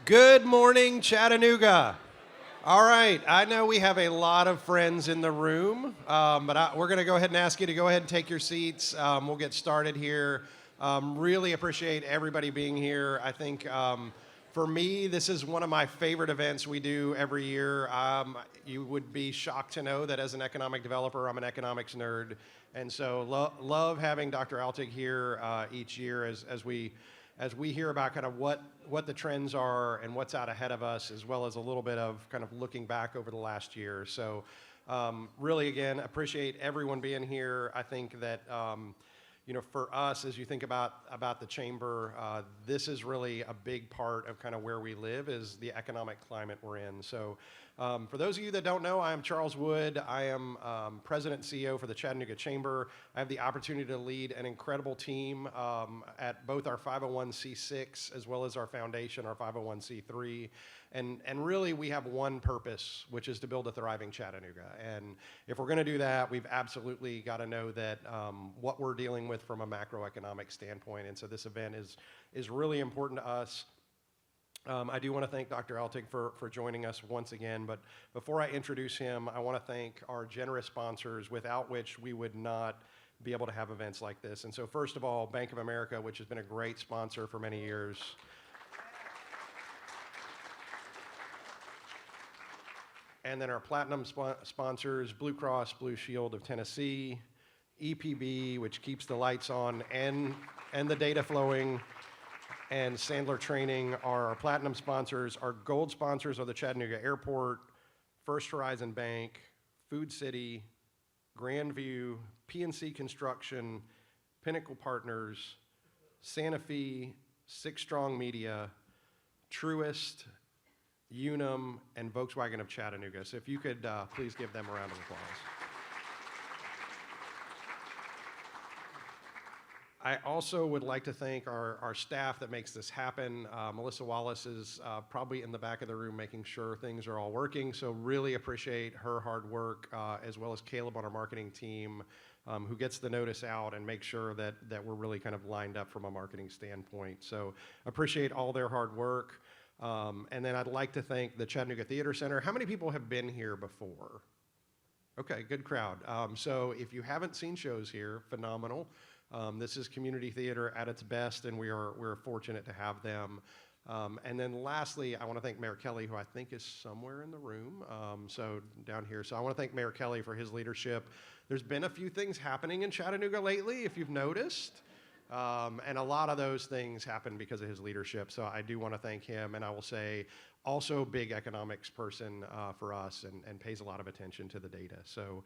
Good morning, Chattanooga. All right, I know we have a lot of friends in the room, but we're going to go ahead and ask you to go ahead and take your seats. We'll get started here. Really appreciate everybody being here. I think for me, this is one of my favorite events we do every year. You would be shocked to know that as an economic developer, I'm an economics nerd. And so love having Dr. Altig here each year as we hear about kind of what the trends are and what's out ahead of us, as well as a little bit of kind of looking back over the last year. So really, again, appreciate everyone being here. I think that, for us, as you think about the chamber, this is really a big part of kind of where we live is the economic climate we're in. So for those of you that don't know, I am Charles Wood. I am President and CEO for the Chattanooga Chamber. I have the opportunity to lead an incredible team at both our 501c6 as well as our foundation, our 501c3. And really, we have one purpose, which is to build a thriving Chattanooga. And if we're going to do that, we've absolutely got to know that what we're dealing with from a macroeconomic standpoint. And so this event is really important to us. I do want to thank Dr. Altig for joining us once again, but before I introduce him, I want to thank our generous sponsors, without which we would not be able to have events like this. And so first of all, Bank of America, which has been a great sponsor for many years. And then our platinum sponsors, Blue Cross Blue Shield of Tennessee, EPB, which keeps the lights on and the data flowing, and Sandler Training are our platinum sponsors. Our gold sponsors are the Chattanooga Airport, First Horizon Bank, Food City, Grandview, PNC Construction, Pinnacle Partners, Santa Fe, Six Strong Media, Truist, Unum, and Volkswagen of Chattanooga. So if you could please give them a round of applause. I also would like to thank our staff that makes this happen. Melissa Wallace is probably in the back of the room making sure things are all working, so really appreciate her hard work, as well as Caleb on our marketing team, who gets the notice out and makes sure that we're really kind of lined up from a marketing standpoint. So appreciate all their hard work. And then I'd like to thank the Chattanooga Theater Center. How many people have been here before? Okay, good crowd. So if you haven't seen shows here, phenomenal. This is community theater at its best, and we're fortunate to have them. And then lastly, I want to thank Mayor Kelly, who I think is somewhere in the room, so down here. So I want to thank Mayor Kelly for his leadership. There's been a few things happening in Chattanooga lately, if you've noticed. And a lot of those things happened because of his leadership. So I do want to thank him. And I will say, also big economics person for us and pays a lot of attention to the data. So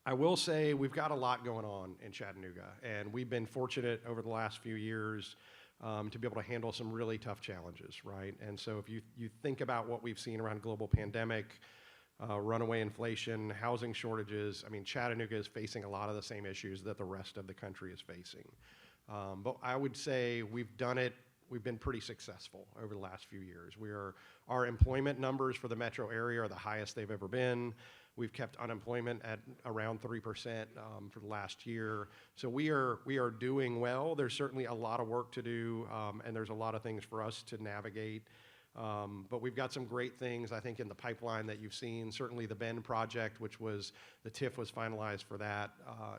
I will say we've got a lot going on in Chattanooga. And we've been fortunate over the last few years to be able to handle some really tough challenges, right? And so if you think about what we've seen around global pandemic, runaway inflation, housing shortages. I mean, Chattanooga is facing a lot of the same issues that the rest of the country is facing. But I would say we've done it. We've been pretty successful over the last few years. Our employment numbers for the metro area are the highest they've ever been. We've kept unemployment at around 3% for the last year. So we are doing well. There's certainly a lot of work to do, and there's a lot of things for us to navigate. But we've got some great things, I think, in the pipeline that you've seen. Certainly the Bend project, which was, the TIF was finalized for that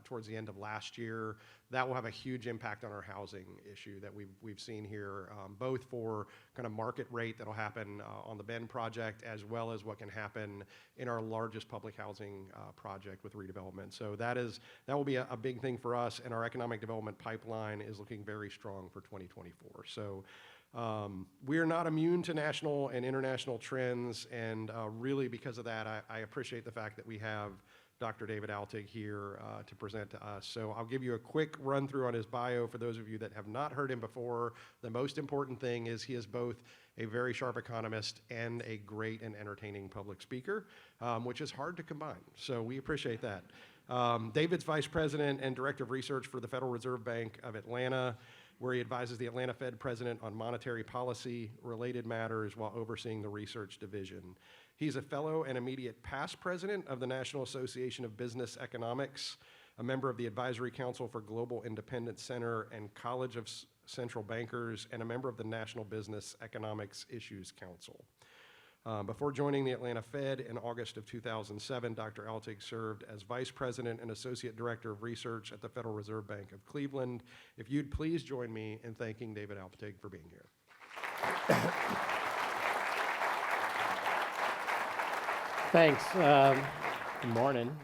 towards the end of last year. That will have a huge impact on our housing issue that we've seen here, both for kind of market rate that'll happen on the Bend project, as well as what can happen in our largest public housing project with redevelopment. So that will be a big thing for us, and our economic development pipeline is looking very strong for 2024. So we are not immune to national and international trends, and really because of that, I appreciate the fact that we have Dr. David Altig here to present to us. So I'll give you a quick run through on his bio for those of you that have not heard him before. The most important thing is he is both a very sharp economist and a great and entertaining public speaker, which is hard to combine. So we appreciate that. David's Vice President and Director of Research for the Federal Reserve Bank of Atlanta, where he advises the Atlanta Fed president on monetary policy related matters while overseeing the research division. He's a fellow and immediate past president of the National Association of Business Economics, a member of the Advisory Council for Global Independence Center and College of central bankers, and a member of the National Business Economics Issues Council. Before joining the Atlanta Fed in August of 2007, Dr. Altig served as Vice President and Associate Director of Research at the Federal Reserve Bank of Cleveland. If you'd please join me in thanking David Altig for being here. Thanks. Good morning.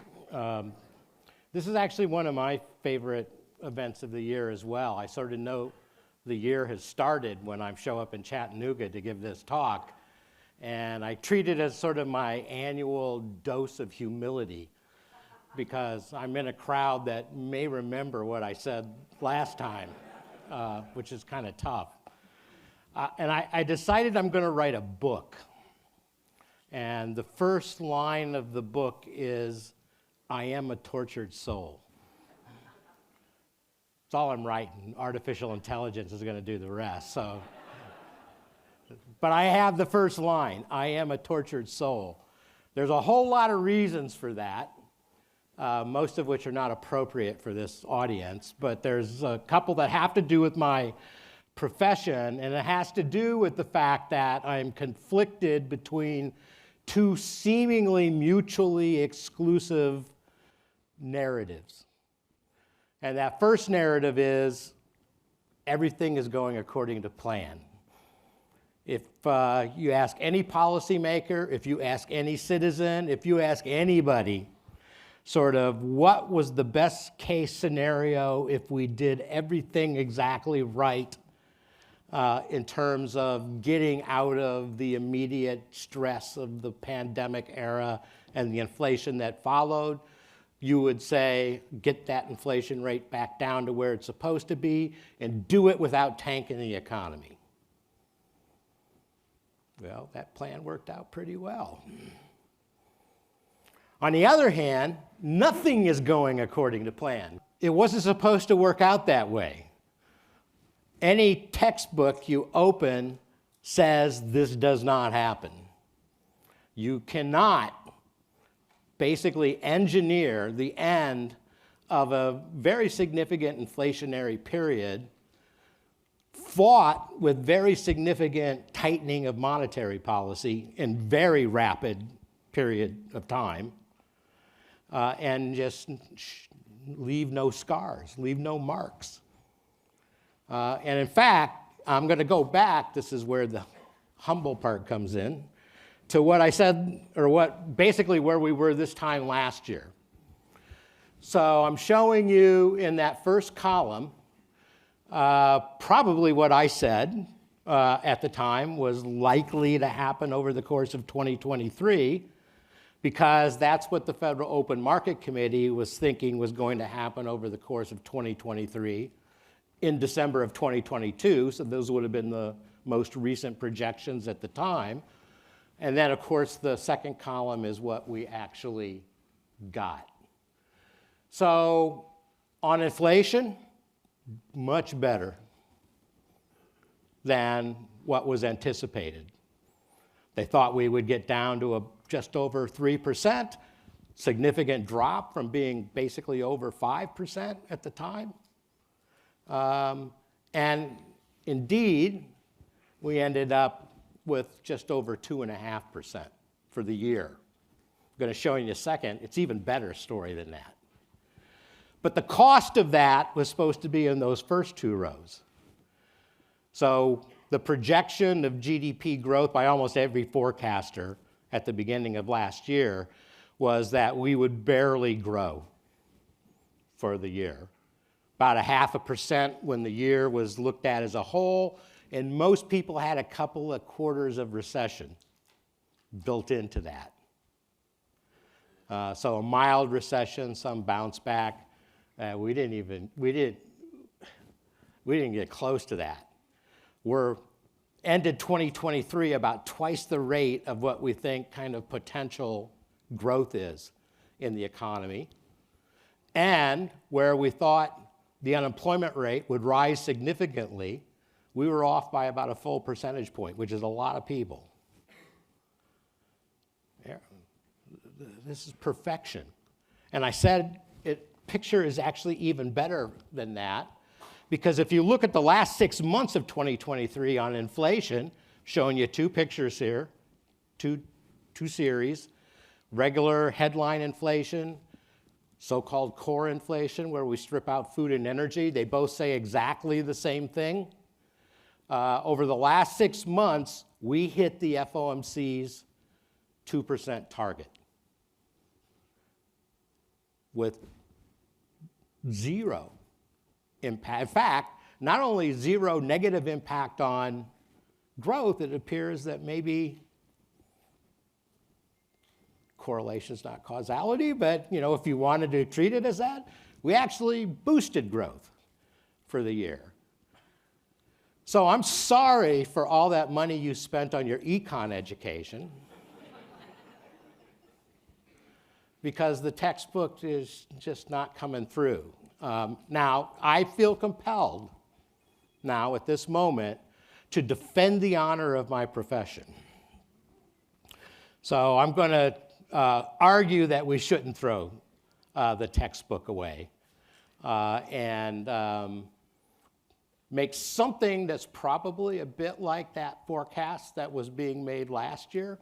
This is actually one of my favorite events of the year as well. I sort of know the year has started when I show up in Chattanooga to give this talk. And I treat it as sort of my annual dose of humility because I'm in a crowd that may remember what I said last time, which is kind of tough. And I decided I'm going to write a book. And the first line of the book is, "I am a tortured soul." That's all I'm writing. Artificial intelligence is going to do the rest. So. But I have the first line, "I am a tortured soul." There's a whole lot of reasons for that, most of which are not appropriate for this audience, but there's a couple that have to do with my profession, and it has to do with the fact that I'm conflicted between two seemingly mutually exclusive narratives. And that first narrative is, everything is going according to plan. If you ask any policymaker, if you ask any citizen, if you ask anybody, sort of what was the best case scenario if we did everything exactly right in terms of getting out of the immediate stress of the pandemic era and the inflation that followed, you would say, get that inflation rate back down to where it's supposed to be and do it without tanking the economy. Well, that plan worked out pretty well. On the other hand, nothing is going according to plan. It wasn't supposed to work out that way. Any textbook you open says this does not happen. You cannot basically engineer the end of a very significant inflationary period fought with very significant tightening of monetary policy in very rapid period of time, and just leave no scars, leave no marks. And in fact, I'm going to go back, this is where the humble part comes in, to what I said, or basically where we were this time last year. So I'm showing you in that first column probably what I said at the time was likely to happen over the course of 2023, because that's what the Federal Open Market Committee was thinking was going to happen over the course of 2023 in December of 2022. So those would have been the most recent projections at the time. And then, of course, the second column is what we actually got. So on inflation, much better than what was anticipated. They thought we would get down to just over 3%, significant drop from being basically over 5% at the time. And indeed, we ended up with just over 2.5% for the year. I'm going to show you in a second, it's even better story than that. But the cost of that was supposed to be in those first two rows. So the projection of GDP growth by almost every forecaster at the beginning of last year was that we would barely grow for the year. About 0.5% when the year was looked at as a whole, and most people had a couple of quarters of recession built into that. So a mild recession, some bounce back. We didn't get close to that. We're ended 2023 about twice the rate of what we think kind of potential growth is in the economy. And where we thought the unemployment rate would rise significantly, we were off by about a full percentage point, which is a lot of people. This is perfection. And I said, picture is actually even better than that, Because if you look at the last 6 months of 2023 on inflation, showing you two pictures here, two series, regular headline inflation, so-called core inflation, where we strip out food and energy. They both say exactly the same thing. Over the last 6 months, we hit the FOMC's 2% target with zero impact. In fact, not only zero negative impact on growth, it appears that maybe correlation is not causality, but if you wanted to treat it as that, we actually boosted growth for the year. So I'm sorry for all that money you spent on your econ education, because the textbook is just not coming through. Now, I feel compelled now at this moment to defend the honor of my profession. So I'm going to argue that we shouldn't throw the textbook away and make something that's probably a bit like that forecast that was being made last year,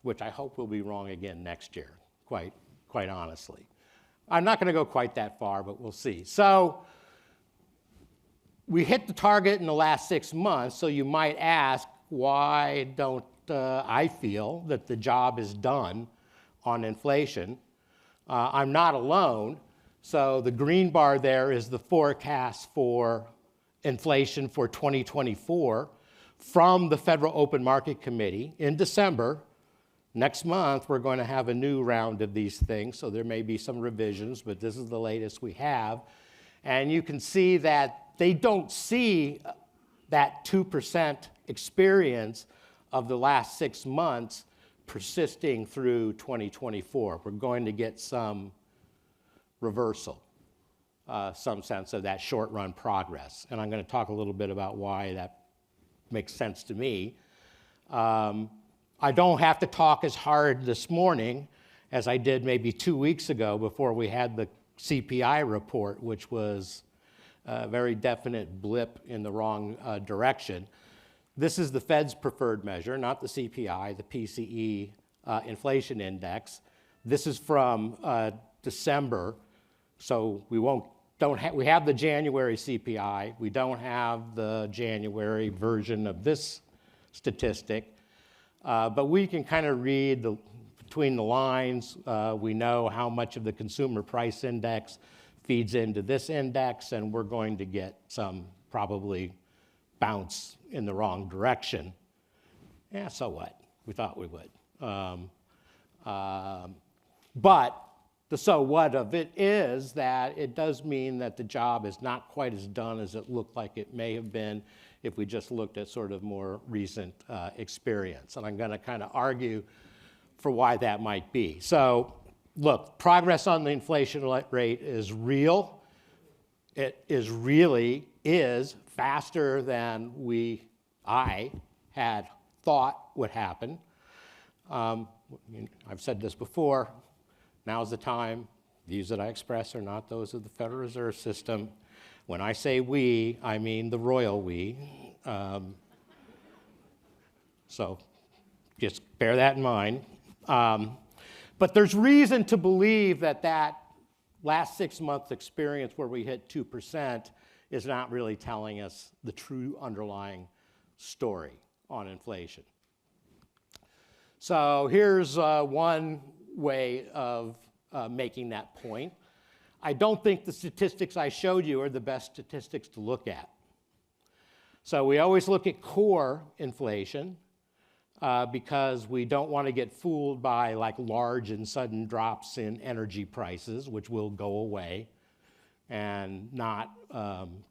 which I hope will be wrong again next year, quite honestly. I'm not going to go quite that far, but we'll see. So we hit the target in the last 6 months, so you might ask, why don't I feel that the job is done on inflation? I'm not alone. So the green bar there is the forecast for inflation for 2024 from the Federal Open Market Committee in December. Next month, we're going to have a new round of these things, so there may be some revisions, but this is the latest we have. And you can see that they don't see that 2% experience of the last 6 months persisting through 2024. We're going to get some reversal, some sense of that short-run progress. And I'm going to talk a little bit about why that makes sense to me. I don't have to talk as hard this morning as I did maybe 2 weeks ago before we had the CPI report, which was a very definite blip in the wrong direction. This is the Fed's preferred measure, not the CPI, the PCE inflation index. This is from December, so we have the January CPI. We don't have the January version of this statistic. But we can kind of read between the lines. We know how much of the consumer price index feeds into this index, and we're going to get some probably bounce in the wrong direction. Yeah, so what? We thought we would. But the so what of it is that it does mean that the job is not quite as done as it looked like it may have been if we just looked at sort of more recent experience. And I'm going to kind of argue for why that might be. So look, progress on the inflation rate is real. It is faster than I had thought would happen. I've said this before. Now's the time. Views that I express are not those of the Federal Reserve System. When I say we, I mean the royal we. So just bear that in mind. But there's reason to believe that last 6 month experience where we hit 2% is not really telling us the true underlying story on inflation. So here's one way of making that point. I don't think the statistics I showed you are the best statistics to look at. So we always look at core inflation because we don't want to get fooled by like large and sudden drops in energy prices, which will go away and not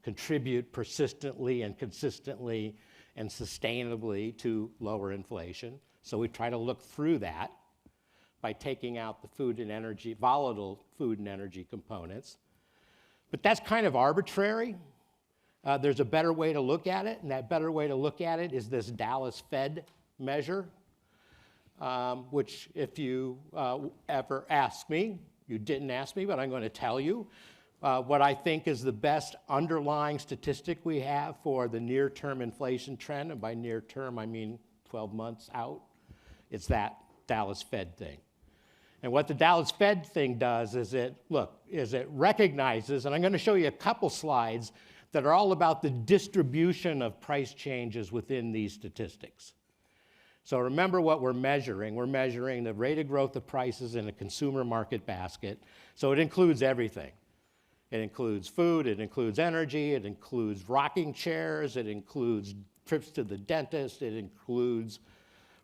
contribute persistently and consistently and sustainably to lower inflation. So we try to look through that by taking out the volatile food and energy components. But that's kind of arbitrary. There's a better way to look at it, and that better way to look at it is this Dallas Fed measure, which if you ever ask me, you didn't ask me, but I'm going to tell you, what I think is the best underlying statistic we have for the near-term inflation trend, and by near term I mean 12 months out, it's that Dallas Fed thing. And what the Dallas Fed thing does is it recognizes, and I'm going to show you a couple slides that are all about the distribution of price changes within these statistics. So remember what we're measuring. We're measuring the rate of growth of prices in a consumer market basket. So it includes everything. It includes food, it includes energy, it includes rocking chairs, it includes trips to the dentist, it includes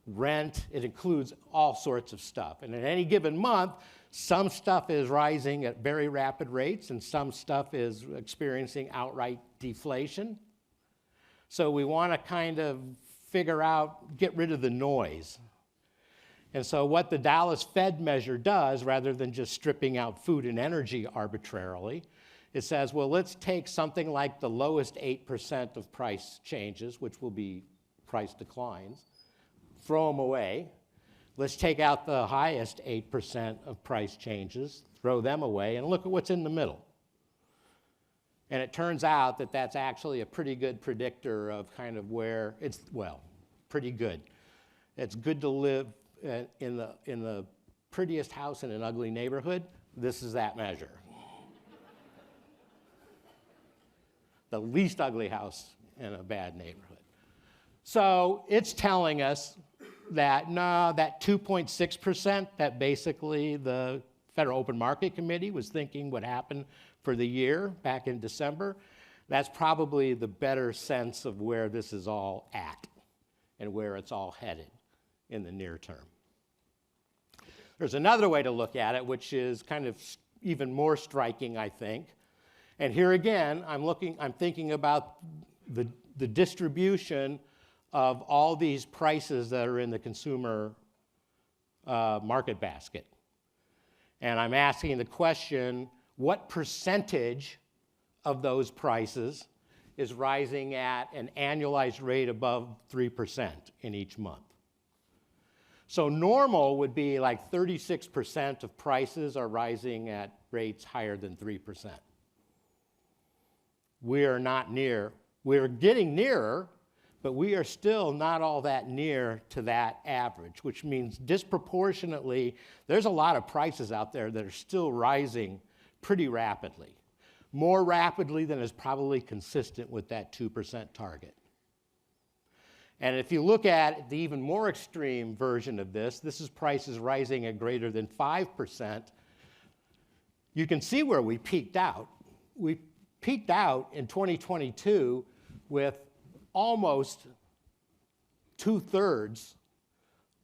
rent, it includes all sorts of stuff. And in any given month, some stuff is rising at very rapid rates and some stuff is experiencing outright deflation. So we want to kind of figure out, get rid of the noise. And so what the Dallas Fed measure does, rather than just stripping out food and energy arbitrarily, it says, well, let's take something like the lowest 8% of price changes, which will be price declines, throw them away. Let's take out the highest 8% of price changes, throw them away, and look at what's in the middle. And it turns out that that's actually a pretty good predictor of kind of where it's, well, pretty good. It's good to live in the prettiest house in an ugly neighborhood. This is that measure. The least ugly house in a bad neighborhood. So it's telling us that, no, that 2.6% that basically the Federal Open Market Committee was thinking would happen for the year back in December, that's probably the better sense of where this is all at and where it's all headed in the near term. There's another way to look at it, which is kind of even more striking, I think. And here again, I'm thinking about the distribution of all these prices that are in the consumer market basket. And I'm asking the question, what percentage of those prices is rising at an annualized rate above 3% in each month? So normal would be like 36% of prices are rising at rates higher than 3%. We are not near, we're getting nearer, but we are still not all that near to that average, which means disproportionately, there's a lot of prices out there that are still rising pretty rapidly, more rapidly than is probably consistent with that 2% target. And if you look at the even more extreme version of this, this is prices rising at greater than 5%. You can see where we peaked out. We peaked out in 2022 with almost 2/3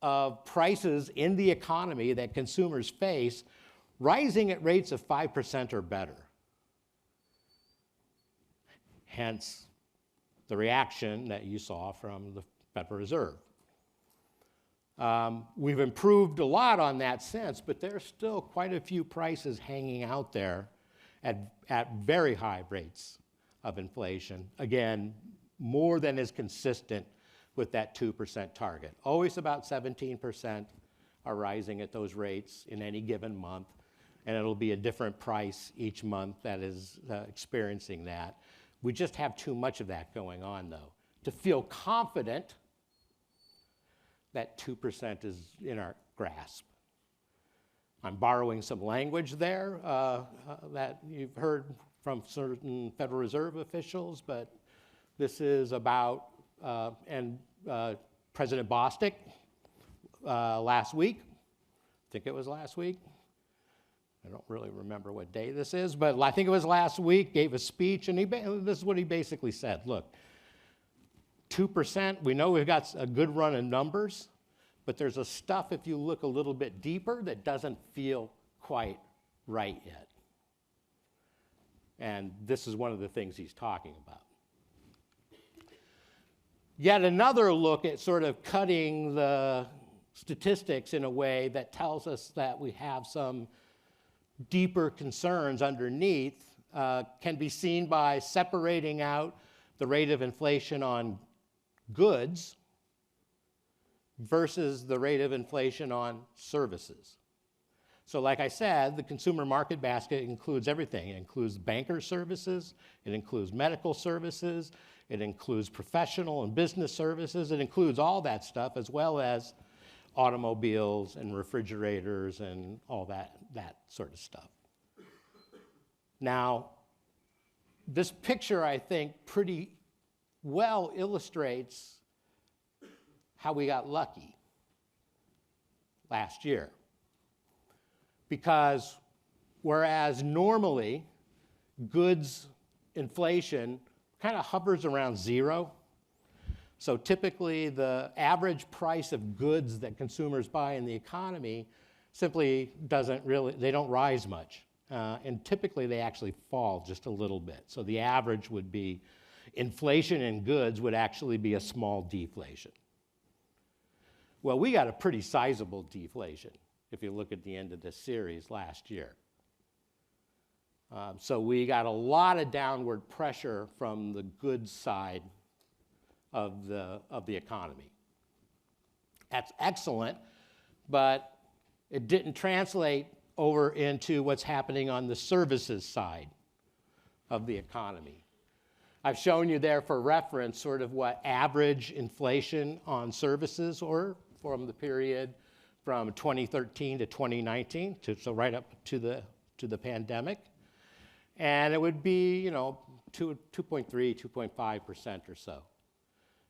of prices in the economy that consumers face rising at rates of 5% or better. Hence, the reaction that you saw from the Federal Reserve. We've improved a lot on that since, but there's still quite a few prices hanging out there at very high rates of inflation. Again, more than is consistent with that 2% target. Always about 17% are rising at those rates in any given month, and it'll be a different price each month that is experiencing that. We just have too much of that going on, though, to feel confident that 2% is in our grasp. I'm borrowing some language there that you've heard from certain Federal Reserve officials, but this is about, President Bostic last week, I think it was last week, I don't really remember what day this is, but I think it was last week, gave a speech, and this is what he basically said. Look, 2%, we know we've got a good run of numbers, but there's a stuff, if you look a little bit deeper, that doesn't feel quite right yet. And this is one of the things he's talking about. Yet another look at sort of cutting the statistics in a way that tells us that we have some deeper concerns underneath can be seen by separating out the rate of inflation on goods versus the rate of inflation on services. So like I said, the consumer market basket includes everything. It includes banker services, it includes medical services, it includes professional and business services, it includes all that stuff, as well as automobiles and refrigerators and all that sort of stuff. Now, this picture, I think, pretty well illustrates how we got lucky last year. Because whereas normally goods inflation kind of hovers around 0, so typically the average price of goods that consumers buy in the economy simply they don't rise much. And typically they actually fall just a little bit. So the average would be, inflation in goods would actually be a small deflation. Well, we got a pretty sizable deflation if you look at the end of this series last year. So we got a lot of downward pressure from the goods side of the economy. That's excellent, but it didn't translate over into what's happening on the services side of the economy. I've shown you there for reference sort of what average inflation on services were from the period from 2013 to 2019, so right up to the pandemic. And it would be, 2.3, 2.5% or so.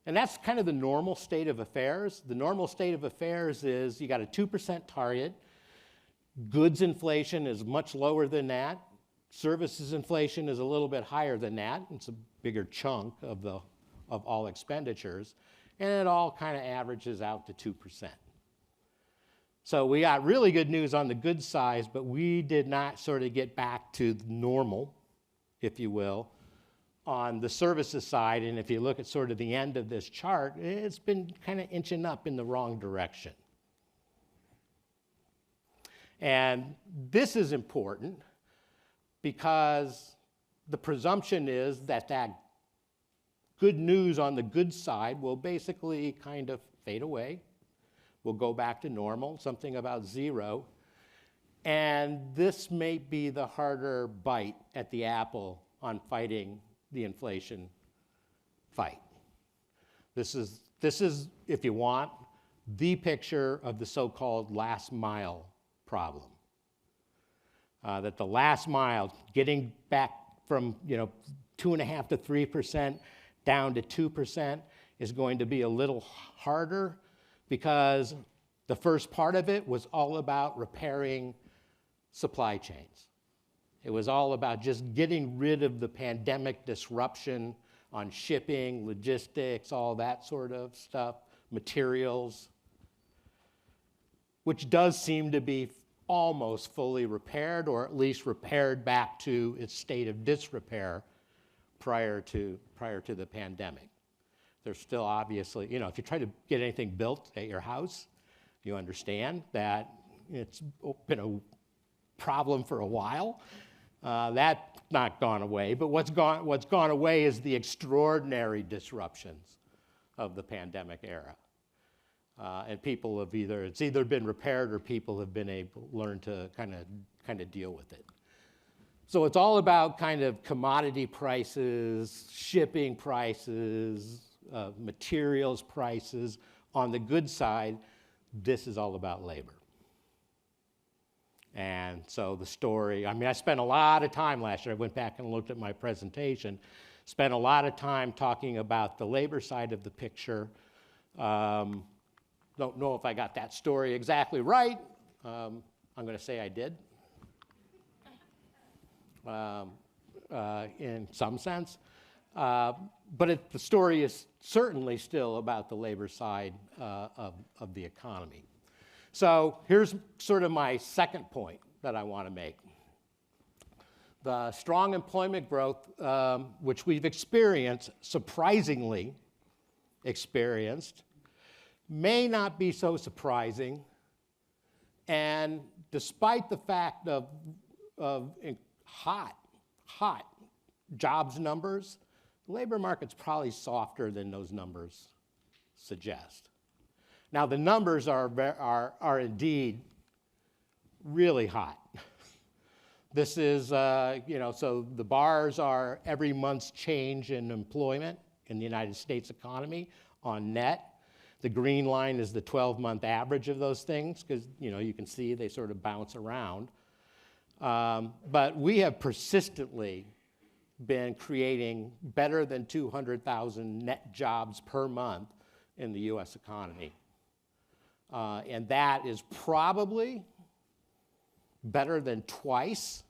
And that's kind of the normal state of affairs. The normal state of affairs is you got a 2% target. Goods inflation is much lower than that. Services inflation is a little bit higher than that. It's a bigger chunk of all expenditures. And it all kind of averages out to 2%. So we got really good news on the goods side, but we did not sort of get back to normal, if you will, on the services side. And if you look at sort of the end of this chart, it's been kind of inching up in the wrong direction. And this is important because the presumption is that good news on the goods side will basically kind of fade away. We'll go back to normal, something about 0. And this may be the harder bite at the apple on fighting the inflation fight. This is, if you want, the picture of the so-called last mile problem. That the last mile, getting back from 2.5% to 3% down to 2%, is going to be a little harder because the first part of it was all about repairing supply chains. It was all about just getting rid of the pandemic disruption on shipping, logistics, all that sort of stuff, materials, which does seem to be almost fully repaired, or at least repaired back to its state of disrepair prior to the pandemic. There's still obviously, if you try to get anything built at your house, you understand that it's been a problem for a while. That's not gone away, but what's gone away is the extraordinary disruptions of the pandemic era. And people have it's either been repaired or people have been able to learn to kind of deal with it. So it's all about kind of commodity prices, shipping prices, materials prices. On the goods side, this is all about labor. And so the story, I spent a lot of time last year. I went back and looked at my presentation, spent a lot of time talking about the labor side of the picture. Don't know if I got that story exactly right. I'm going to say I did, in some sense. But the story is certainly still about the labor side of the economy. So here's sort of my second point that I want to make. The strong employment growth, which we've surprisingly experienced, may not be so surprising. And despite the fact of hot jobs numbers, the labor market's probably softer than those numbers suggest. Now, the numbers are indeed really hot. This is, so the bars are every month's change in employment in the United States economy on net. The green line is the 12-month average of those things because, you can see they sort of bounce around. But we have persistently been creating better than 200,000 net jobs per month in the U.S. economy. And that is probably better than twice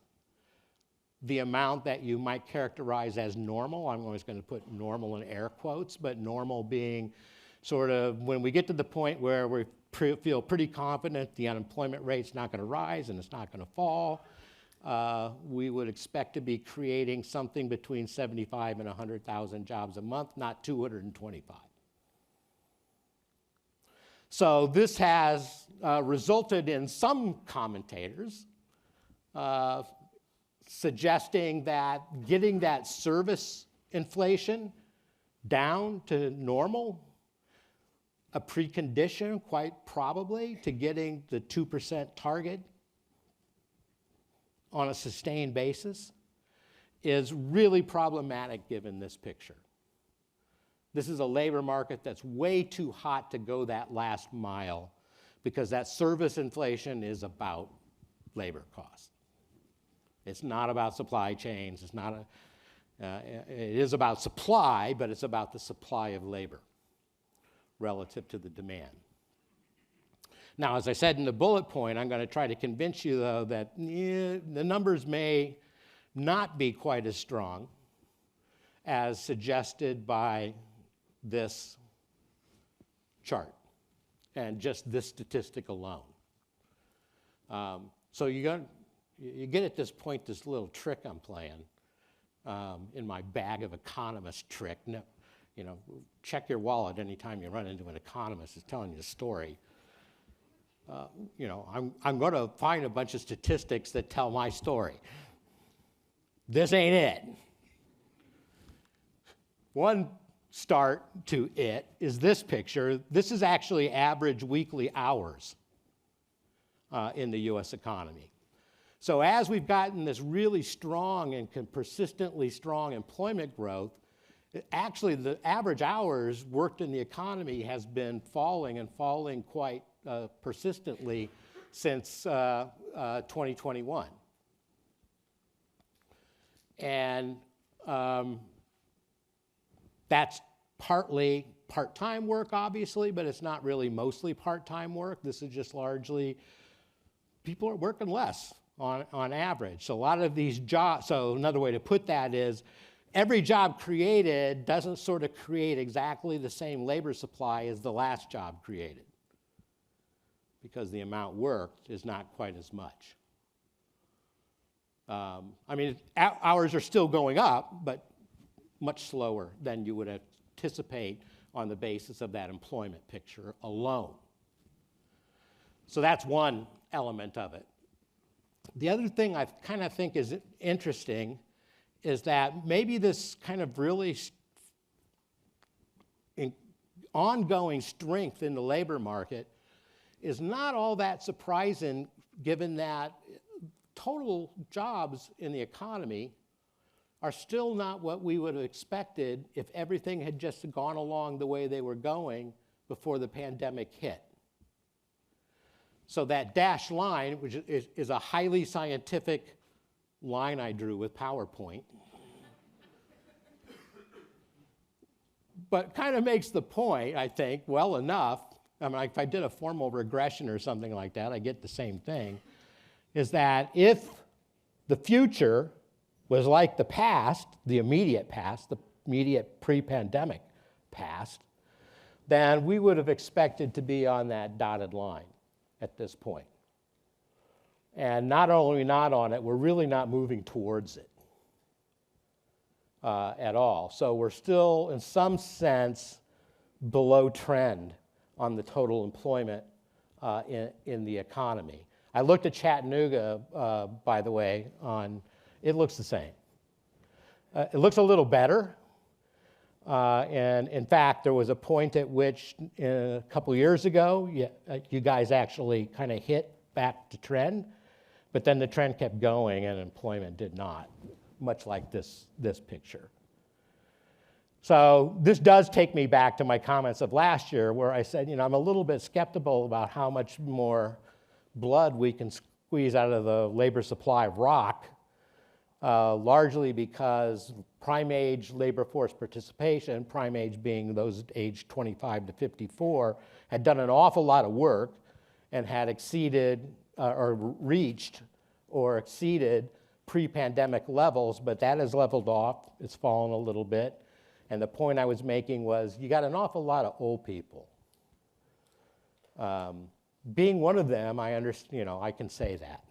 the amount that you might characterize as normal. I'm always going to put normal in air quotes, but normal being sort of when we get to the point where we feel pretty confident the unemployment rate's not going to rise and it's not going to fall, we would expect to be creating something between 75 and 100,000 jobs a month, not 225. So this has resulted in some commentators suggesting that getting that service inflation down to normal, a precondition, quite probably, to getting the 2% target on a sustained basis, is really problematic given this picture. This is a labor market that's way too hot to go that last mile because that service inflation is about labor costs. It's not about supply chains. It is about supply, but it's about the supply of labor relative to the demand. Now, as I said in the bullet point, I'm going to try to convince you, though, that the numbers may not be quite as strong as suggested by this chart and just this statistic alone. So you get at this point this little trick I'm playing in my bag of economist trick. No, check your wallet anytime you run into an economist who's telling you a story. I'm going to find a bunch of statistics that tell my story. This ain't it. One start to it is this picture. This is actually average weekly hours in the U.S. economy. So as we've gotten this really strong and persistently strong employment growth, actually the average hours worked in the economy has been falling and falling quite persistently since 2021. And that's partly part-time work, obviously, but it's not really mostly part-time work. This is just largely people are working less on average. So a lot of these jobs, so another way to put that is every job created doesn't sort of create exactly the same labor supply as the last job created because the amount worked is not quite as much. Hours are still going up, but much slower than you would anticipate on the basis of that employment picture alone. So that's one element of it. The other thing I kind of think is interesting is that maybe this kind of really ongoing strength in the labor market is not all that surprising given that total jobs in the economy are still not what we would have expected if everything had just gone along the way they were going before the pandemic hit. So that dashed line, which is a highly scientific line I drew with PowerPoint, but kind of makes the point, I think, well enough. If I did a formal regression or something like that, I get the same thing, is that if the future was like the past, the immediate pre-pandemic past, then we would have expected to be on that dotted line at this point. And not only not on it, we're really not moving towards it at all. So we're still, in some sense, below trend on the total employment in the economy. I looked at Chattanooga, by the way, it looks the same. It looks a little better. And in fact, there was a point at which a couple years ago, you guys actually kind of hit back to trend. But then the trend kept going and employment did not, much like this picture. So this does take me back to my comments of last year where I said, I'm a little bit skeptical about how much more blood we can squeeze out of the labor supply rock, largely because prime age labor force participation, prime age being those aged 25 to 54, had done an awful lot of work and had exceeded or reached or exceeded pre-pandemic levels, but that has leveled off. It's fallen a little bit. And the point I was making was you got an awful lot of old people. Being one of them, I understand, I can say that.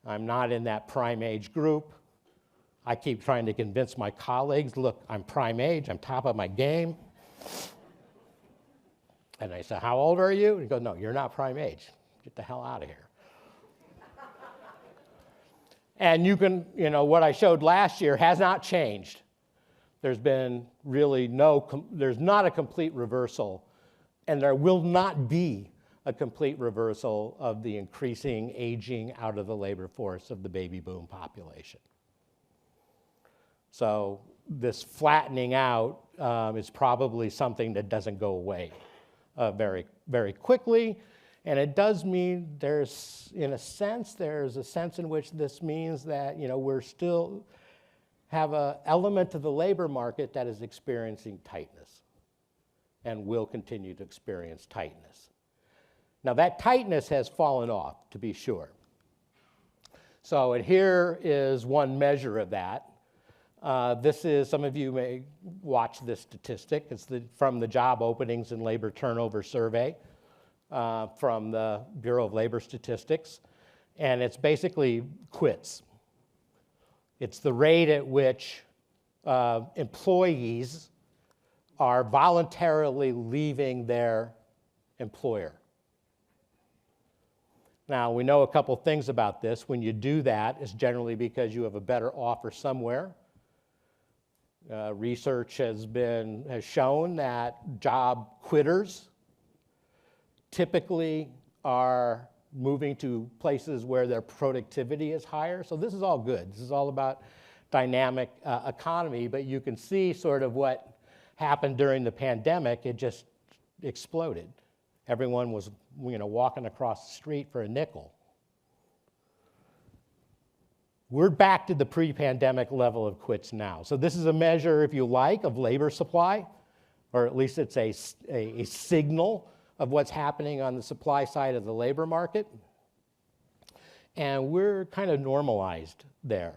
I'm not in that prime age group. I keep trying to convince my colleagues, look, I'm prime age, I'm top of my game. And I say, how old are you? And he goes, no, you're not prime age. Get the hell out of here. And you can, what I showed last year has not changed. There's been really there's not a complete reversal, and there will not be a complete reversal of the increasing aging out of the labor force of the baby boom population. So this flattening out is probably something that doesn't go away very, very quickly. And it does mean there's a sense in which this means that, we're still have an element of the labor market that is experiencing tightness and will continue to experience tightness. Now, that tightness has fallen off, to be sure. So, and here is one measure of that. This is, some of you may watch this statistic. It's from the Job Openings and Labor Turnover Survey from the Bureau of Labor Statistics. And it's basically quits. It's the rate at which employees are voluntarily leaving their employer. Now, we know a couple things about this. When you do that, it's generally because you have a better offer somewhere. Research has shown that job quitters typically are moving to places where their productivity is higher. So this is all good. This is all about dynamic economy, but you can see sort of what happened during the pandemic. It just exploded. Everyone was, walking across the street for a nickel. We're back to the pre-pandemic level of quits now. So this is a measure, if you like, of labor supply, or at least it's a signal of what's happening on the supply side of the labor market. And we're kind of normalized there.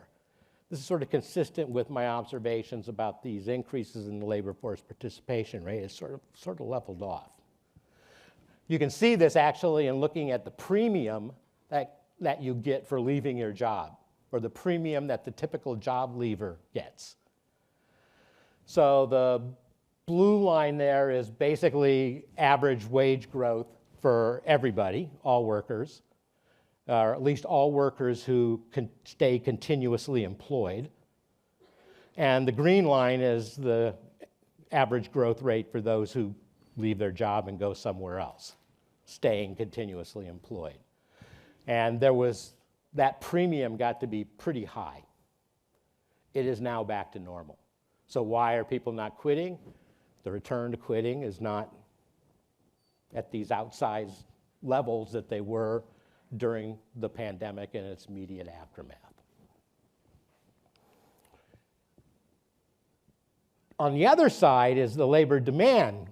This is sort of consistent with my observations about these increases in the labor force participation rate. It's sort of leveled off. You can see this actually in looking at the premium that you get for leaving your job, or the premium that the typical job leaver gets. So the blue line there is basically average wage growth for everybody, all workers, or at least all workers who can stay continuously employed. And the green line is the average growth rate for those who leave their job and go somewhere else, staying continuously employed. And that premium got to be pretty high. It is now back to normal. So why are people not quitting? The return to quitting is not at these outsized levels that they were during the pandemic and its immediate aftermath. On the other side is the labor demand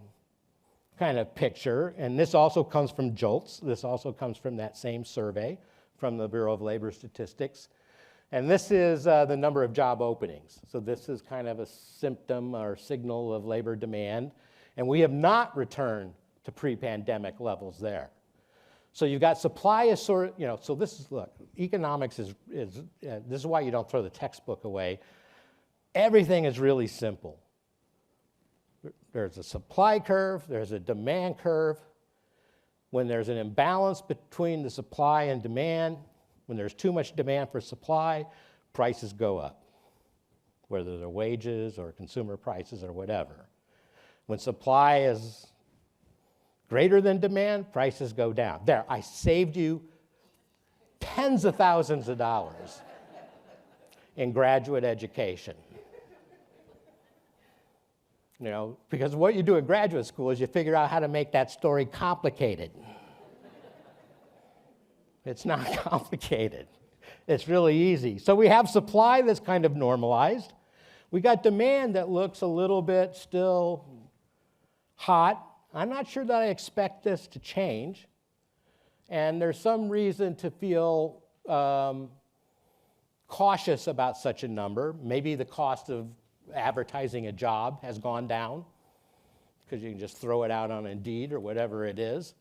kind of picture, and this also comes from JOLTS. This also comes from that same survey from the Bureau of Labor Statistics. And this is the number of job openings. So this is kind of a symptom or signal of labor demand. And we have not returned to pre-pandemic levels there. So you've got supply is sort of, so this is, look, economics is this is why you don't throw the textbook away. Everything is really simple. There's a supply curve, there's a demand curve. When there's an imbalance between the supply and demand, when there's too much demand for supply, prices go up, whether they're wages or consumer prices or whatever. When supply is greater than demand, prices go down. There, I saved you tens of thousands of dollars in graduate education. You know, because what you do at graduate school is you figure out how to make that story complicated. It's not complicated. It's really easy. So we have supply that's kind of normalized. We got demand that looks a little bit still hot. I'm not sure that I expect this to change. And there's some reason to feel cautious about such a number. Maybe the cost of advertising a job has gone down because you can just throw it out on Indeed or whatever it is.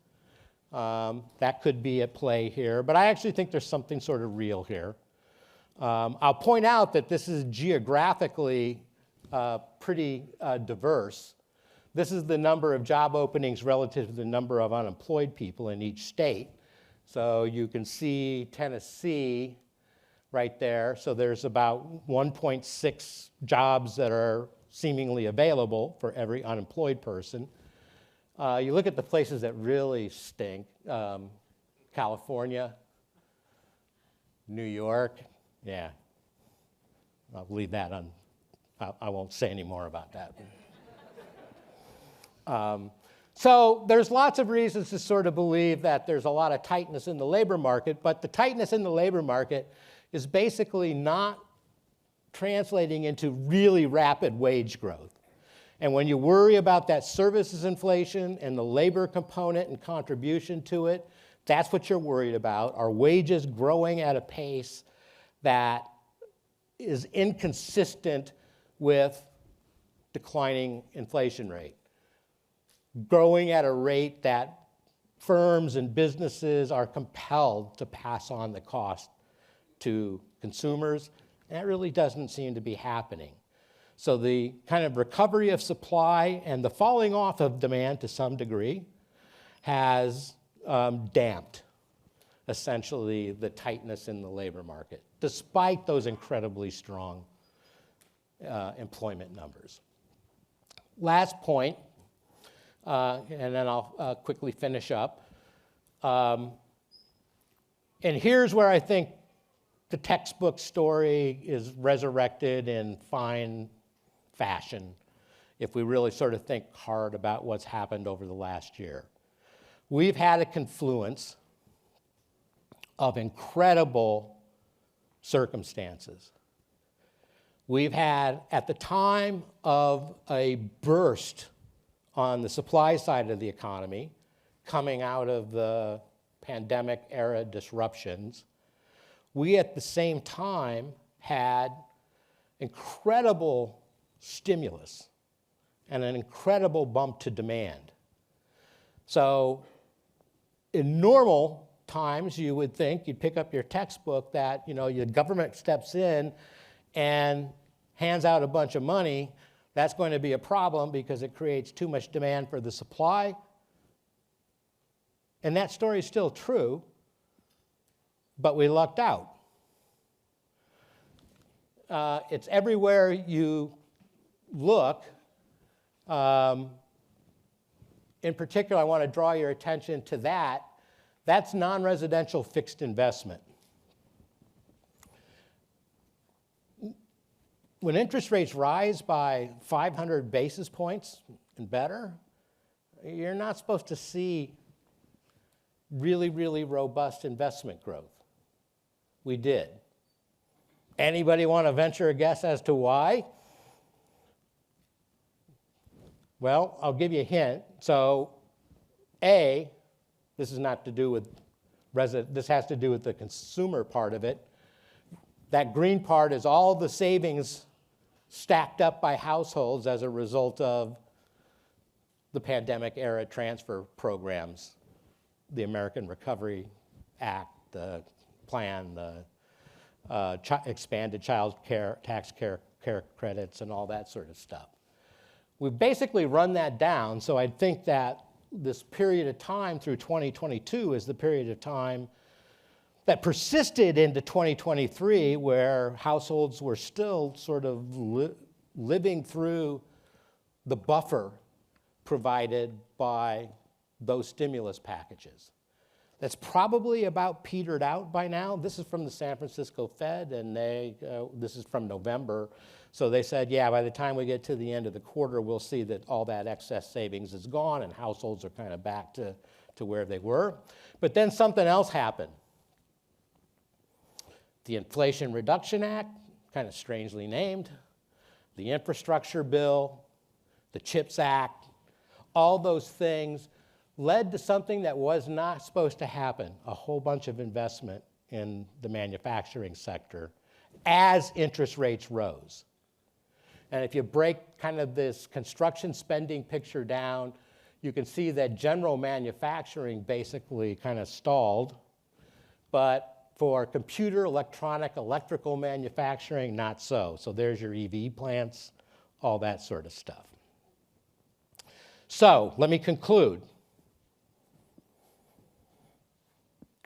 That could be at play here, but I actually think there's something sort of real here. I'll point out that this is geographically pretty diverse. This is the number of job openings relative to the number of unemployed people in each state. So you can see Tennessee right there. So there's about 1.6 jobs that are seemingly available for every unemployed person. You look at the places that really stink, California, New York, yeah. I'll leave that on, I won't say any more about that. So there's lots of reasons to sort of believe that there's a lot of tightness in the labor market, but the tightness in the labor market is basically not translating into really rapid wage growth. And when you worry about that services inflation and the labor component and contribution to it, that's what you're worried about. Are wages growing at a pace that is inconsistent with declining inflation rate? Growing at a rate that firms and businesses are compelled to pass on the cost to consumers? That really doesn't seem to be happening. So the kind of recovery of supply and the falling off of demand to some degree has damped essentially the tightness in the labor market, despite those incredibly strong employment numbers. Last point, and then I'll quickly finish up. And here's where I think the textbook story is resurrected in fine fashion if we really sort of think hard about what's happened over the last year. We've had a confluence of incredible circumstances. We've had, at the time of a burst on the supply side of the economy, coming out of the pandemic era disruptions, we at the same time had incredible stimulus and an incredible bump to demand. So in normal times, you would think, you'd pick up your textbook that, you know, your government steps in and hands out a bunch of money. That's going to be a problem because it creates too much demand for the supply. And that story is still true, but we lucked out. It's everywhere you look. In particular, I want to draw your attention to that. That's non-residential fixed investment. When interest rates rise by 500 basis points and better, you're not supposed to see really, really robust investment growth. We did. Anybody want to venture a guess as to why? Well, I'll give you a hint. So, A, this is not to do with this has to do with the consumer part of it. That green part is all the savings stacked up by households as a result of the pandemic era transfer programs, the American Recovery Act, the plan, the expanded child care, tax care credits, and all that sort of stuff. We've basically run that down, so I think that this period of time through 2022 is the period of time that persisted into 2023, where households were still sort of living through the buffer provided by those stimulus packages. That's probably about petered out by now. This is from the San Francisco Fed, and this is from November. So they said, yeah, by the time we get to the end of the quarter, we'll see that all that excess savings is gone and households are kind of back to where they were. But then something else happened. The Inflation Reduction Act, kind of strangely named, the Infrastructure Bill, the CHIPS Act, all those things led to something that was not supposed to happen, a whole bunch of investment in the manufacturing sector as interest rates rose. And if you break kind of this construction spending picture down, you can see that general manufacturing basically kind of stalled, but for computer, electronic, electrical manufacturing, not so. So there's your EV plants, all that sort of stuff. So let me conclude.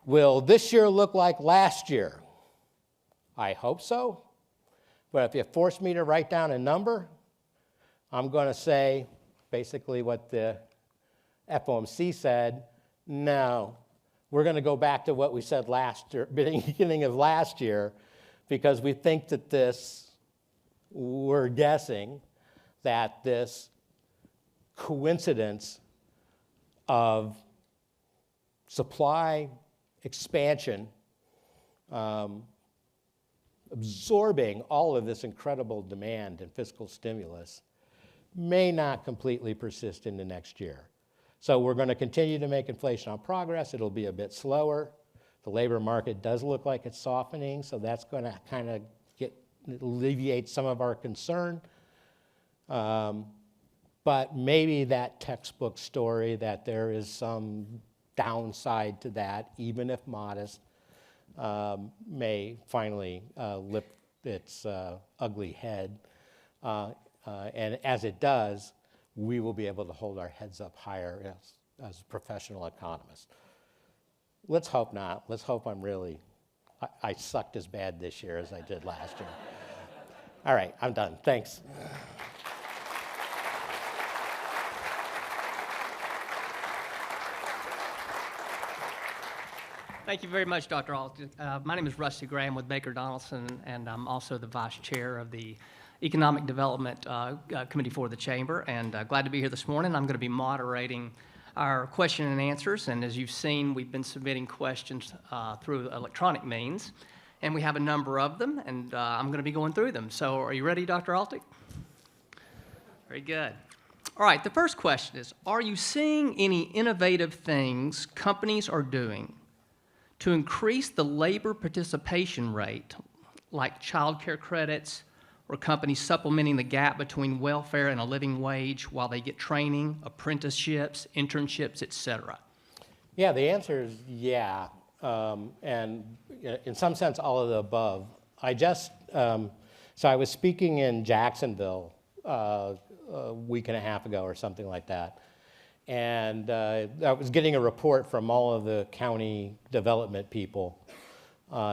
Will this year look like last year? I hope so. But if you force me to write down a number, I'm going to say basically what the FOMC said. No, we're going to go back to what we said last year, beginning of last year, because we think that we're guessing that this coincidence of supply expansion, absorbing all of this incredible demand and fiscal stimulus, may not completely persist into next year. So we're going to continue to make inflationary progress. It'll be a bit slower. The labor market does look like it's softening, so that's going to kind of alleviate some of our concern. But maybe that textbook story that there is some downside to that, even if modest, may finally lift its ugly head. And as it does, we will be able to hold our heads up higher as professional economists. Let's hope not. Let's hope I sucked as bad this year as I did last year. All right, I'm done. Thanks. Thank you very much, Dr. Altig. My name is Rusty Graham with Baker Donaldson, and I'm also the vice chair of the Economic Development Committee for the Chamber, and glad to be here this morning. I'm going to be moderating our question and answers, and as you've seen, we've been submitting questions through electronic means, and we have a number of them, and I'm going to be going through them. So are you ready, Dr. Altig? Very good. All right, the first question is, are you seeing any innovative things companies are doing to increase the labor participation rate, like child care credits, or companies supplementing the gap between welfare and a living wage while they get training, apprenticeships, internships, et cetera? Yeah, the answer is yeah, and in some sense, all of the above. So I was speaking in Jacksonville a week and a half ago or something like that, and I was getting a report from all of the county development people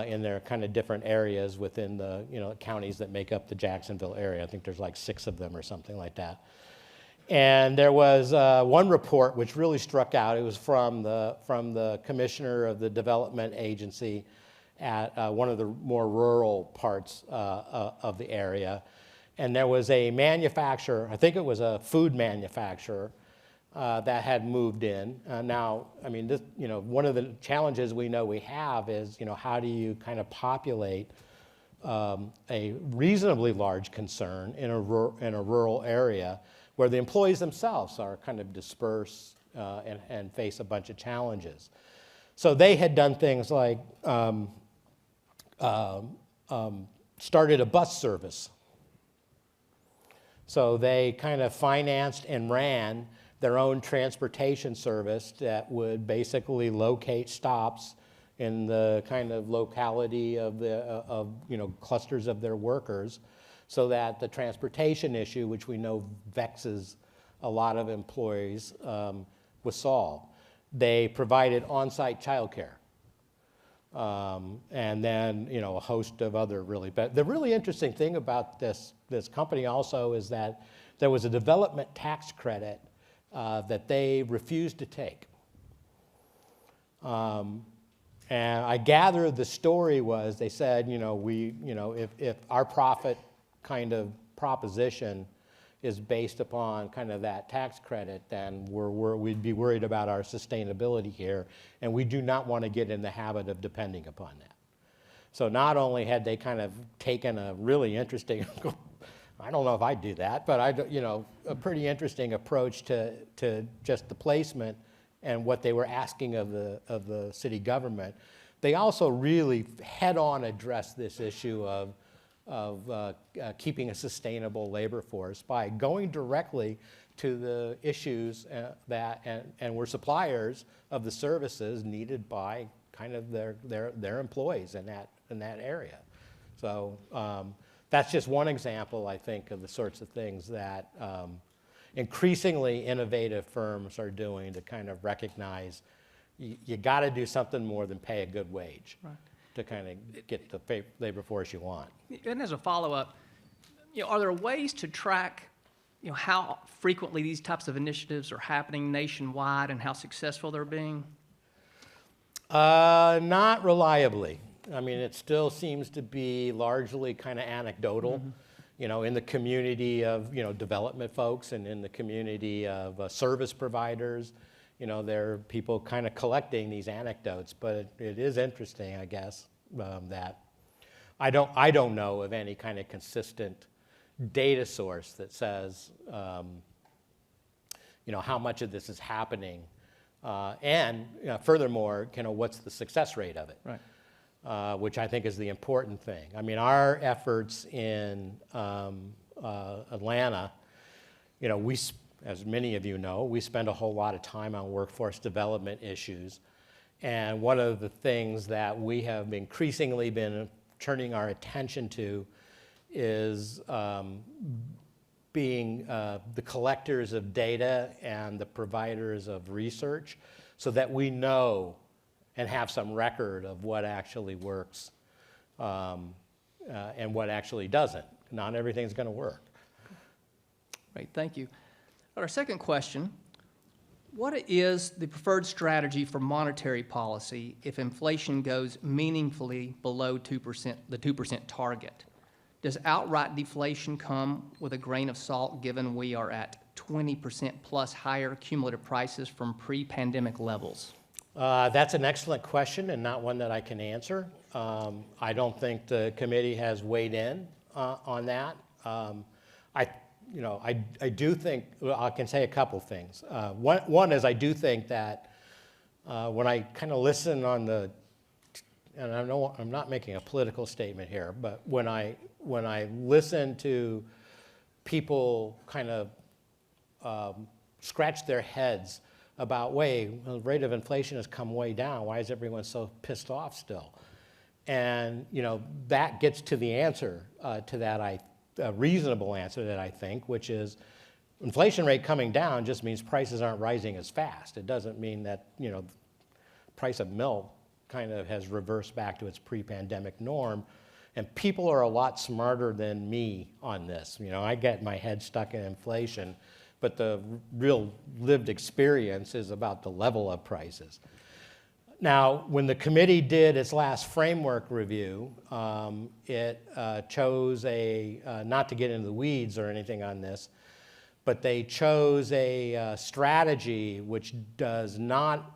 in their kind of different areas within the counties that make up the Jacksonville area. I think there's like 6 of them or something like that. And there was one report which really struck out. It was from the commissioner of the development agency at one of the more rural parts of the area. And there was a manufacturer, I think it was a food manufacturer, that had moved in. Now, I mean, this, one of the challenges we know we have is, how do you kind of populate a reasonably large concern in a rural area where the employees themselves are kind of dispersed and face a bunch of challenges. So they had done things like started a bus service. So they kind of financed and ran their own transportation service that would basically locate stops in the kind of locality of clusters of their workers, so that the transportation issue, which we know vexes a lot of employees, was solved. They provided on-site childcare, and then a host of other but the really interesting thing about this company also is that there was a development tax credit that they refused to take. And I gather the story was they said, if our profit kind of proposition is based upon kind of that tax credit, then we'd be worried about our sustainability here, and we do not want to get in the habit of depending upon that. So not only had they kind of taken a really interesting, I don't know if I'd do that, but a pretty interesting approach to just the placement and what they were asking of the city government. They also really head-on addressed this issue of keeping a sustainable labor force by going directly to the issues and were suppliers of the services needed by kind of their employees in that area. So that's just one example, I think, of the sorts of things that increasingly innovative firms are doing to kind of recognize you got to do something more than pay a good wage. Right. To kind of get the labor force you want. And as a follow-up, are there ways to track, how frequently these types of initiatives are happening nationwide and how successful they're being? Not reliably. I mean, it still seems to be largely kind of anecdotal, in the community of, development folks and in the community of service providers. There are people kind of collecting these anecdotes, but it is interesting, I guess, that I don't know of any kind of consistent data source that says, how much of this is happening, and furthermore, what's the success rate of it, right. Which I think is the important thing. I mean, our efforts in Atlanta, as many of you know, we spend a whole lot of time on workforce development issues. And one of the things that we have increasingly been turning our attention to is being the collectors of data and the providers of research so that we know and have some record of what actually works and what actually doesn't. Not everything's going to work. Great, thank you. Our second question, what is the preferred strategy for monetary policy if inflation goes meaningfully below 2%, the 2% target? Does outright deflation come with a grain of salt given we are at 20% plus higher cumulative prices from pre-pandemic levels? That's an excellent question and not one that I can answer. I don't think the committee has weighed in on that. I do think, I can say a couple things. One is I do think that when I kind of listen on and I know I'm not making a political statement here, but when I listen to people kind of scratch their heads about, the rate of inflation has come way down, why is everyone so pissed off still? And, that gets to the answer to that, a reasonable answer that I think, which is inflation rate coming down just means prices aren't rising as fast. It doesn't mean that, the price of milk kind of has reversed back to its pre-pandemic norm. And people are a lot smarter than me on this. I get my head stuck in inflation, but the real lived experience is about the level of prices. Now, when the committee did its last framework review, it chose not to get into the weeds or anything on this, but they chose a strategy which does not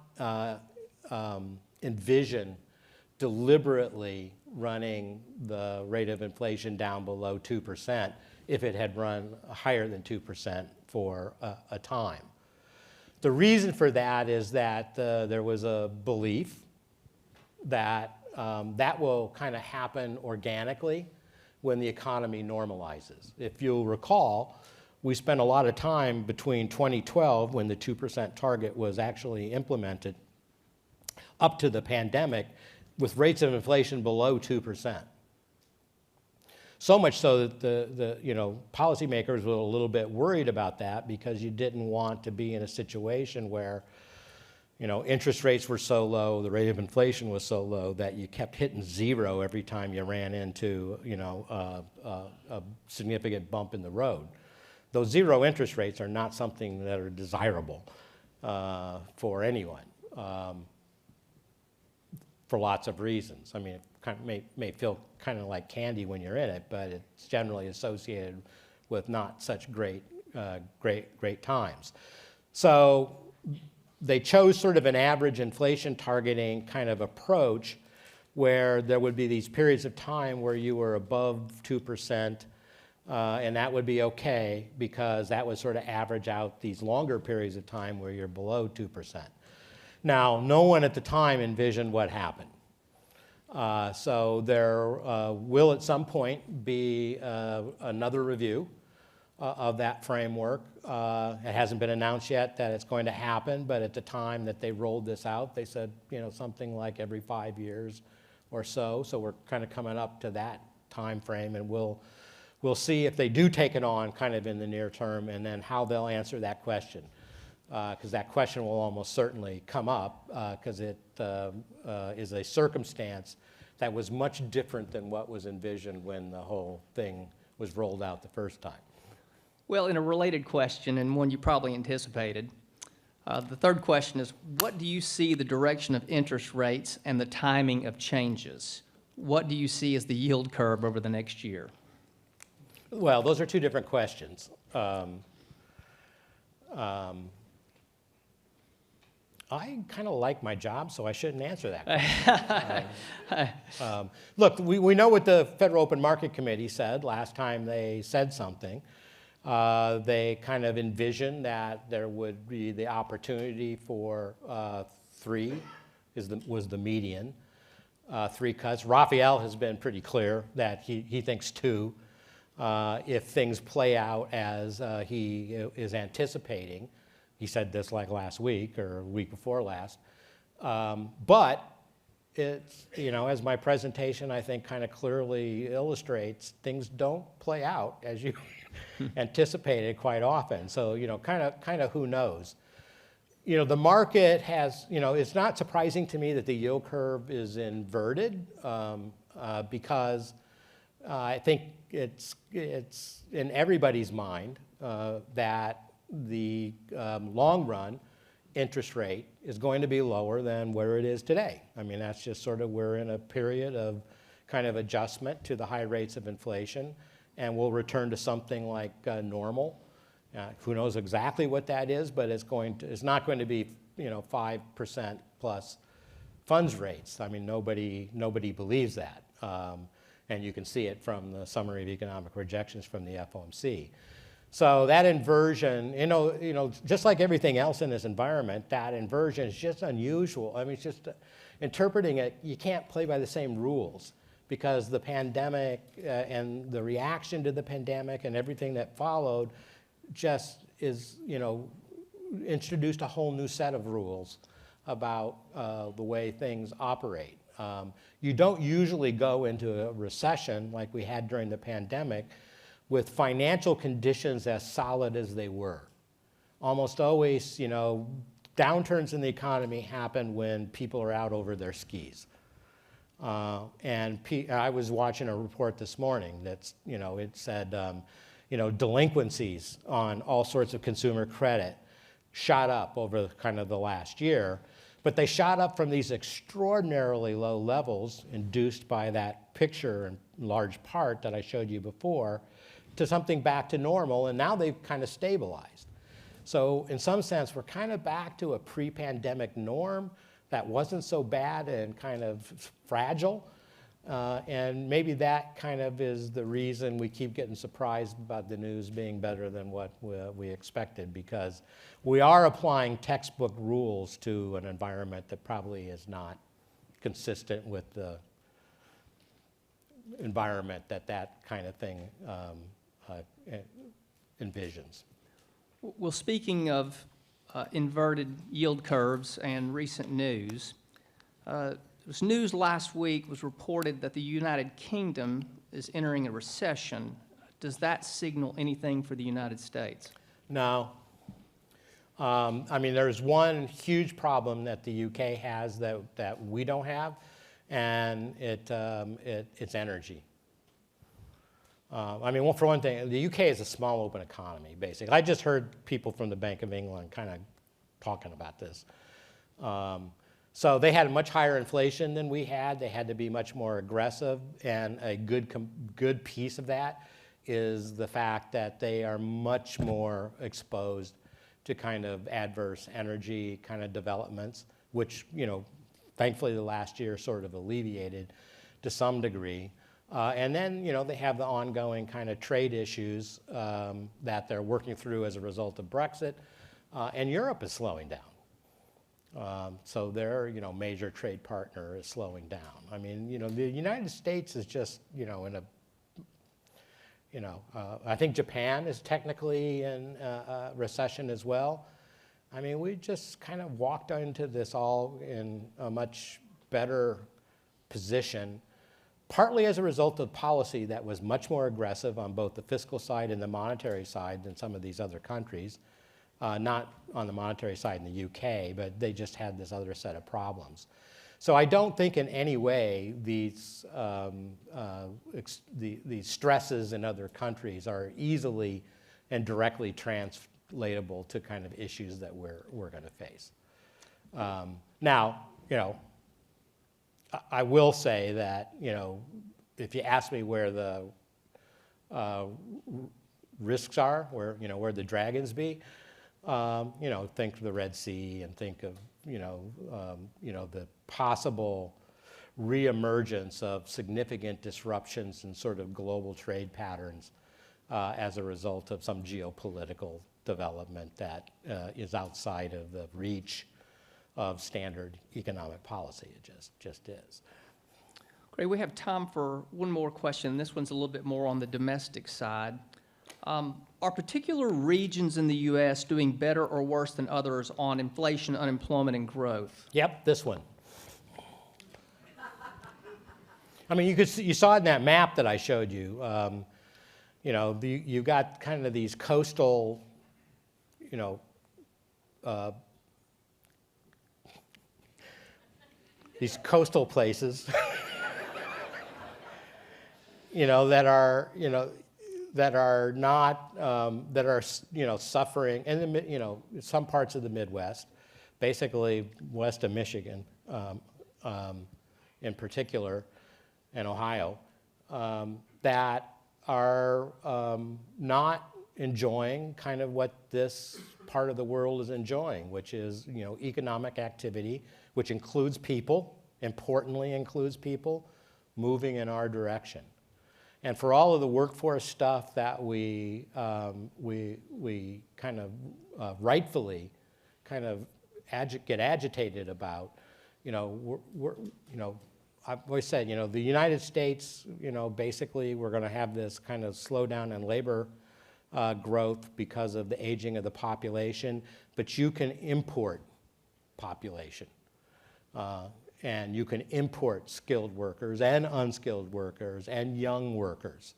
envision deliberately running the rate of inflation down below 2% if it had run higher than 2% for a time. The reason for that is that there was a belief that that will kind of happen organically when the economy normalizes. If you'll recall, we spent a lot of time between 2012, when the 2% target was actually implemented, up to the pandemic, with rates of inflation below 2%. So much so that the policymakers were a little bit worried about that because you didn't want to be in a situation where, interest rates were so low, the rate of inflation was so low that you kept hitting zero every time you ran into, a significant bump in the road. Those zero interest rates are not something that are desirable for anyone. for lots of reasons. I mean, it kind of may feel kind of like candy when you're in it, but it's generally associated with not such great times. So they chose sort of an average inflation targeting kind of approach where there would be these periods of time where you were above 2%, and that would be okay because that would sort of average out these longer periods of time where you're below 2%. Now, no one at the time envisioned what happened. So there will at some point be another review of that framework. It hasn't been announced yet that it's going to happen, but at the time that they rolled this out, they said, something like every 5 years or so. So we're kind of coming up to that time frame, and we'll see if they do take it on kind of in the near term, and then how they'll answer that question. Because that question will almost certainly come up because it is a circumstance that was much different than what was envisioned when the whole thing was rolled out the first time. Well, in a related question, and one you probably anticipated, the third question is, what do you see the direction of interest rates and the timing of changes? What do you see as the yield curve over the next year? Well, those are two different questions. I kind of like my job, so I shouldn't answer that question. Look, we know what the Federal Open Market Committee said last time they said something. They kind of envisioned that there would be the opportunity for 3 was the median, 3 cuts. Raphael has been pretty clear that he thinks 2 if things play out as he is anticipating. He said this like last week or a week before last. But it's, as my presentation I think kind of clearly illustrates, things don't play out as you anticipated quite often. So, kind of who knows. The market has, it's not surprising to me that the yield curve is inverted because I think it's in everybody's mind that the long run interest rate is going to be lower than where it is today. I mean, that's just sort of, we're in a period of kind of adjustment to the high rates of inflation, and we'll return to something like normal. Who knows exactly what that is, but it's not going to be 5% plus funds rates. I mean, nobody believes that, and you can see it from the summary of economic projections from the FOMC. So that inversion, just like everything else in this environment, that inversion is just unusual. I mean, it's just interpreting it, you can't play by the same rules because the pandemic and the reaction to the pandemic and everything that followed just is, introduced a whole new set of rules about the way things operate. You don't usually go into a recession like we had during the pandemic with financial conditions as solid as they were. Almost always, downturns in the economy happen when people are out over their skis. And I was watching a report this morning that's, it said, delinquencies on all sorts of consumer credit shot up over kind of the last year, but they shot up from these extraordinarily low levels induced by that picture in large part that I showed you before, to something back to normal, and now they've kind of stabilized. So in some sense, we're kind of back to a pre-pandemic norm that wasn't so bad and kind of fragile. And maybe that kind of is the reason we keep getting surprised about the news being better than what we expected, because we are applying textbook rules to an environment that probably is not consistent with the environment that kind of thing envisions. Well, speaking of inverted yield curves and recent news, this news last week was reported that the United Kingdom is entering a recession. Does that signal anything for the United States? No. I mean, there's one huge problem that the UK has that we don't have, and it's energy. I mean, well, for one thing, the UK is a small open economy, basically. I just heard people from the Bank of England kind of talking about this. So they had much higher inflation than we had. They had to be much more aggressive, and a good piece of that is the fact that they are much more exposed to kind of adverse energy kind of developments, which, thankfully the last year sort of alleviated to some degree. And then, they have the ongoing kind of trade issues that they're working through as a result of Brexit, and Europe is slowing down. So their, major trade partner is slowing down. I mean, the United States is just, in a, I think Japan is technically in a recession as well. I mean, we just kind of walked into this all in a much better position, partly as a result of policy that was much more aggressive on both the fiscal side and the monetary side than some of these other countries. Not on the monetary side in the UK, but they just had this other set of problems. So I don't think in any way these stresses in other countries are easily and directly translatable to kind of issues that we're going to face. Now, I will say that, if you ask me where the risks are, where the dragons be, think of the Red Sea and think of, the possible reemergence of significant disruptions in sort of global trade patterns as a result of some geopolitical development that is outside of the reach of standard economic policy. It just is. Great. We have time for one more question. This one's a little bit more on the domestic side. Are particular regions in the U.S. doing better or worse than others on inflation, unemployment, and growth? Yep, this one. I mean, you saw it in that map that I showed you. You've got kind of these coastal, these coastal places, that are not, that are, suffering, and some parts of the Midwest, basically west of Michigan in particular, and Ohio, that are not enjoying kind of what this part of the world is enjoying, which is, economic activity, which includes people, importantly includes people, moving in our direction. And for all of the workforce stuff that we kind of rightfully kind of get agitated about, I've always said, the United States, basically we're going to have this kind of slowdown in labor growth because of the aging of the population, but you can import population. And you can import skilled workers and unskilled workers and young workers.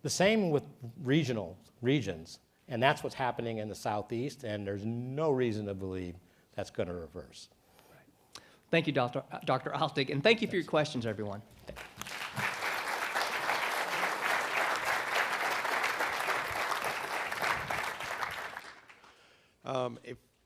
The same with regions, and that's what's happening in the Southeast, and there's no reason to believe that's going to reverse. Right. Thank you, Dr. Altig, and thank you for your questions, everyone.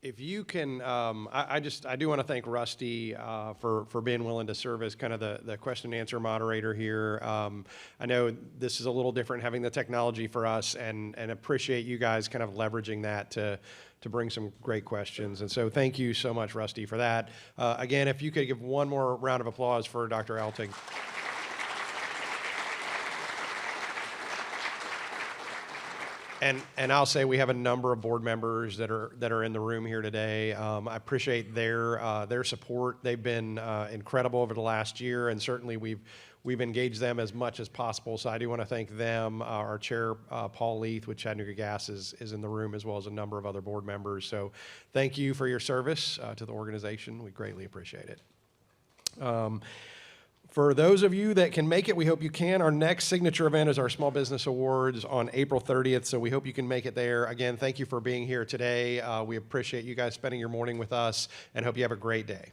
If you can, I do want to thank Rusty for being willing to serve as kind of the question and answer moderator here. I know this is a little different having the technology for us, and appreciate you guys kind of leveraging that to bring some great questions. And so thank you so much, Rusty, for that. Again, if you could give one more round of applause for Dr. Altig. And I'll say we have a number of board members that are in the room here today. I appreciate their support. They've been incredible over the last year, and certainly we've engaged them as much as possible. So I do want to thank them. Our chair, Paul Leith with Chattanooga Gas, is in the room, as well as a number of other board members. So thank you for your service to the organization. We greatly appreciate it. For those of you that can make it, we hope you can. Our next signature event is our Small Business Awards on April 30th, so we hope you can make it there. Again, thank you for being here today. We appreciate you guys spending your morning with us, and hope you have a great day.